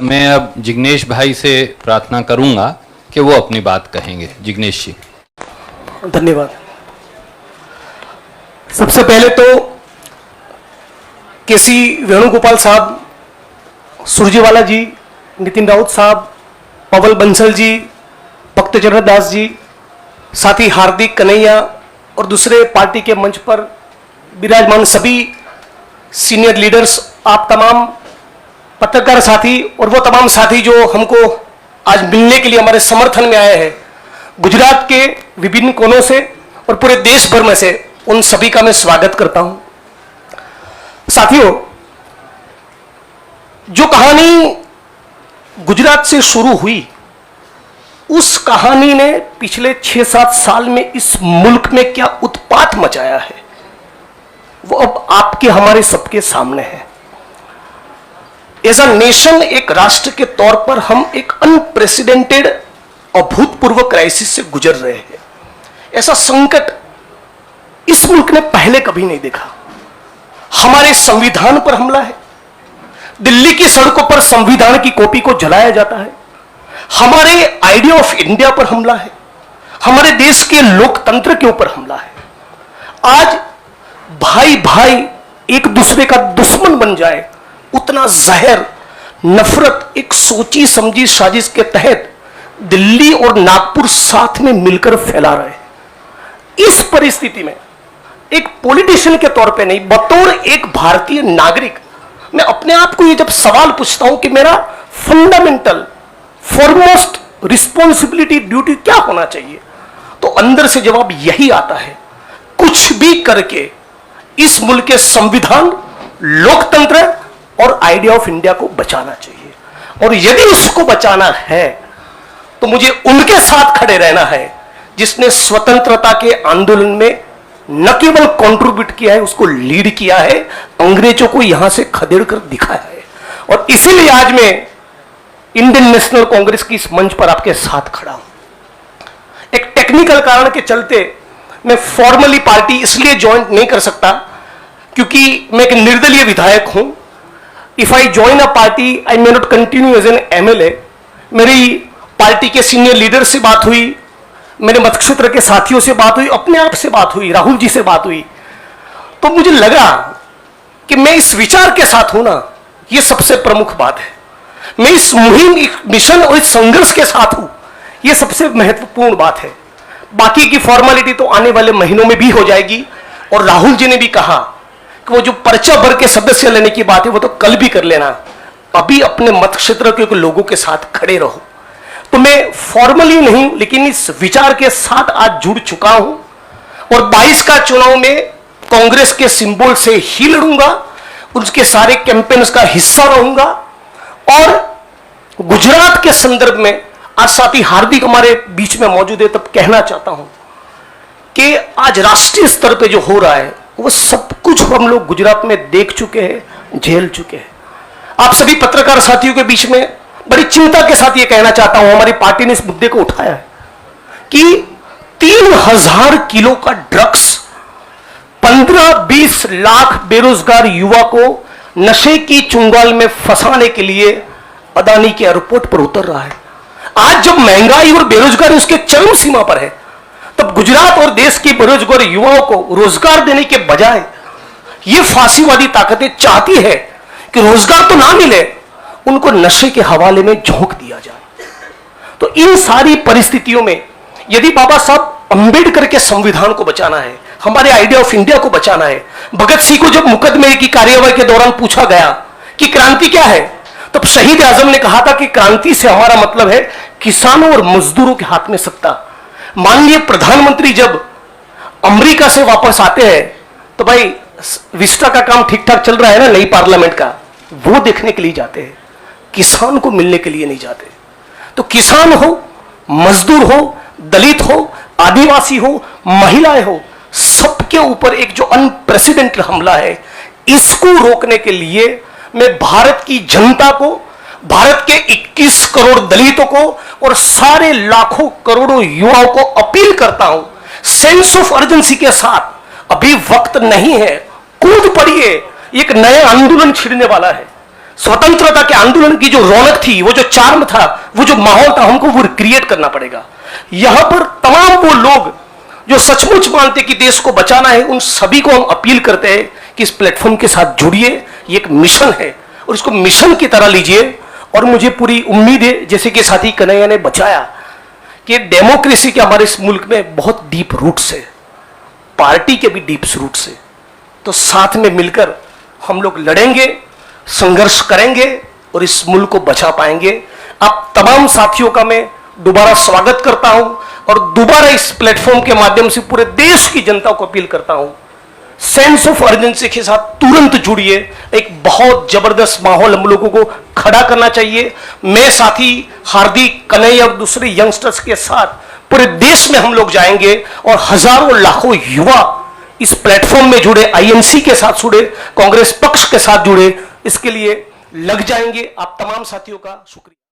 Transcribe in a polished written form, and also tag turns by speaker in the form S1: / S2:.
S1: मैं अब जिग्नेश भाई से प्रार्थना करूंगा कि वो अपनी बात कहेंगे। जिग्नेश जी।
S2: धन्यवाद। सबसे पहले तो केसी वेणुगोपाल साहब, सुरजेवाला जी, नितिन राउत साहब, पवल बंसल जी, भक्तचरण दास जी, साथ ही हार्दिक कन्हैया और दूसरे पार्टी के मंच पर विराजमान सभी सीनियर लीडर्स, आप तमाम पत्रकार साथी और वो तमाम साथी जो हमको आज मिलने के लिए हमारे समर्थन में आए हैं, गुजरात के विभिन्न कोनों से और पूरे देश भर में से, उन सभी का मैं स्वागत करता हूं। साथियों, जो कहानी गुजरात से शुरू हुई, उस कहानी ने पिछले 6-7 साल में इस मुल्क में क्या उत्पात मचाया है, वो अब आपके हमारे सबके सामने है। एज अ नेशन, एक राष्ट्र के तौर पर हम एक अनप्रेसिडेंटेड, अभूतपूर्व क्राइसिस से गुजर रहे हैं। ऐसा संकट इस मुल्क ने पहले कभी नहीं देखा। हमारे संविधान पर हमला है, दिल्ली की सड़कों पर संविधान की कॉपी को जलाया जाता है, हमारे आइडिया ऑफ इंडिया पर हमला है, हमारे देश के लोकतंत्र के ऊपर हमला है। आज भाई भाई एक दूसरे का दुश्मन बन जाए, उतना जहर, नफरत एक सोची समझी साजिश के तहत दिल्ली और नागपुर साथ में मिलकर फैला रहे हैं। इस परिस्थिति में एक पॉलिटिशियन के तौर पे नहीं, बतौर एक भारतीय नागरिक, मैं अपने आप को ये जब सवाल पूछता हूं कि मेरा फंडामेंटल फॉरमोस्ट रिस्पॉन्सिबिलिटी, ड्यूटी क्या होना चाहिए, तो अंदर से जवाब यही आता है, कुछ भी करके इस मुल्क के संविधान, लोकतंत्र और आइडिया ऑफ इंडिया को बचाना चाहिए। और यदि उसको बचाना है तो मुझे उनके साथ खड़े रहना है जिसने स्वतंत्रता के आंदोलन में न केवल कंट्रीब्यूट किया है, उसको लीड किया है, अंग्रेजों को यहां से खदेड़ कर दिखाया है। और इसीलिए आज मैं इंडियन नेशनल कांग्रेस की इस मंच पर आपके साथ खड़ा हूं। एक टेक्निकल कारण के चलते मैं फॉर्मली पार्टी इसलिए ज्वाइन नहीं कर सकता क्योंकि मैं एक निर्दलीय विधायक हूं। If I join a party, I may not continue as an MLA. मेरी पार्टी के सीनियर लीडर से बात हुई, मेरे मतक्षेत्र के साथियों से बात हुई, अपने आप से बात हुई, राहुल जी से बात हुई, तो मुझे लगा कि मैं इस विचार के साथ हूं ना, यह सबसे प्रमुख बात है। मैं इस मुहिम, मिशन और इस संघर्ष के साथ हूं, यह सबसे महत्वपूर्ण बात है। बाकी की फॉर्मेलिटी तो आने वाले महीनों में भी हो जाएगी। और राहुल जी ने भी कहा कि वो जो पर्चा भर के सदस्य लेने की बात है वो तो कल भी कर लेना, अभी अपने मत क्षेत्र के लोगों के साथ खड़े रहो। तो मैं फॉर्मली नहीं, लेकिन इस विचार के साथ आज जुड़ चुका हूं और 22 का चुनाव में कांग्रेस के सिंबल से ही लड़ूंगा, उसके सारे कैंपेन्स का हिस्सा रहूंगा। और गुजरात के संदर्भ में आज साथी हार्दिक हमारे बीच में मौजूद है, तब कहना चाहता हूं कि आज राष्ट्रीय स्तर पे जो हो रहा है वो सब कुछ हम लोग गुजरात में देख चुके हैं, झेल चुके हैं। आप सभी पत्रकार साथियों के बीच में बड़ी चिंता के साथ ये कहना चाहता हूं, हमारी पार्टी ने इस मुद्दे को उठाया है कि 3000 किलो का ड्रग्स 15-20 लाख बेरोजगार युवा को नशे की चुंगाल में फंसाने के लिए अदानी के एयरपोर्ट पर उतर रहा है। आज जब महंगाई और बेरोजगारी उसके चरम सीमा पर है, तब गुजरात और देश के बेरोजगार युवाओं को रोजगार देने के बजाय ये फांसीवादी ताकतें चाहती है कि रोजगार तो ना मिले, उनको नशे के हवाले में झोंक दिया जाए। तो इन सारी परिस्थितियों में यदि बाबा साहब अंबेडकर के संविधान को बचाना है, हमारे आइडिया ऑफ इंडिया को बचाना है, भगत सिंह को जब मुकदमे की कार्यवाही के दौरान पूछा गया कि क्रांति क्या है, तब शहीद आजम ने कहा था कि क्रांति से हमारा मतलब है किसानों और मजदूरों के हाथ में सत्ता। माननीय प्रधानमंत्री जब अमेरिका से वापस आते हैं तो भाई विस्टा का काम ठीक ठाक चल रहा है ना, नई पार्लियामेंट का, वो देखने के लिए जाते हैं, किसान को मिलने के लिए नहीं जाते। तो किसान हो, मजदूर हो, दलित हो, आदिवासी हो, महिलाएं हो, सबके ऊपर एक जो अनप्रेसिडेंटेड हमला है, इसको रोकने के लिए मैं भारत की जनता को, भारत के 21 करोड़ दलितों को और सारे लाखों करोड़ों युवाओं को अपील करता हूं, सेंस ऑफ अर्जेंसी के साथ, अभी वक्त नहीं है, कूद पड़िए, एक नया आंदोलन छिड़ने वाला है। स्वतंत्रता के आंदोलन की जो रौनक थी, वो जो चार्म था, वो जो माहौल था, हमको वो क्रिएट करना पड़ेगा। यहां पर तमाम वो लोग जो सचमुच मानते कि देश को बचाना है, उन सभी को हम अपील करते हैं कि इस प्लेटफॉर्म के साथ जुड़िए। ये एक मिशन है और इसको मिशन की तरह लीजिए। और मुझे पूरी उम्मीद है, जैसे कि साथी कन्हैया ने बचाया, कि डेमोक्रेसी के हमारे इस मुल्क में बहुत डीप रूट्स है, पार्टी के भी डीप रूट्स है। तो साथ में मिलकर हम लोग लड़ेंगे, संघर्ष करेंगे और इस मुल्क को बचा पाएंगे। आप तमाम साथियों का मैं दोबारा स्वागत करता हूं और दोबारा इस प्लेटफॉर्म के माध्यम से पूरे देश की जनता को अपील करता हूं, सेंस ऑफ अर्जेंसी के साथ तुरंत जुड़िए। एक बहुत जबरदस्त माहौल हम लोगों को खड़ा करना चाहिए। मैं साथी हार्दिक, कन्हैया और दूसरे यंगस्टर्स के साथ पूरे देश में हम लोग जाएंगे और हजारों लाखों युवा इस प्लेटफॉर्म में जुड़े, आईएनसी के साथ जुड़े, कांग्रेस पक्ष के साथ जुड़े, इसके लिए लग जाएंगे। आप तमाम साथियों का शुक्रिया।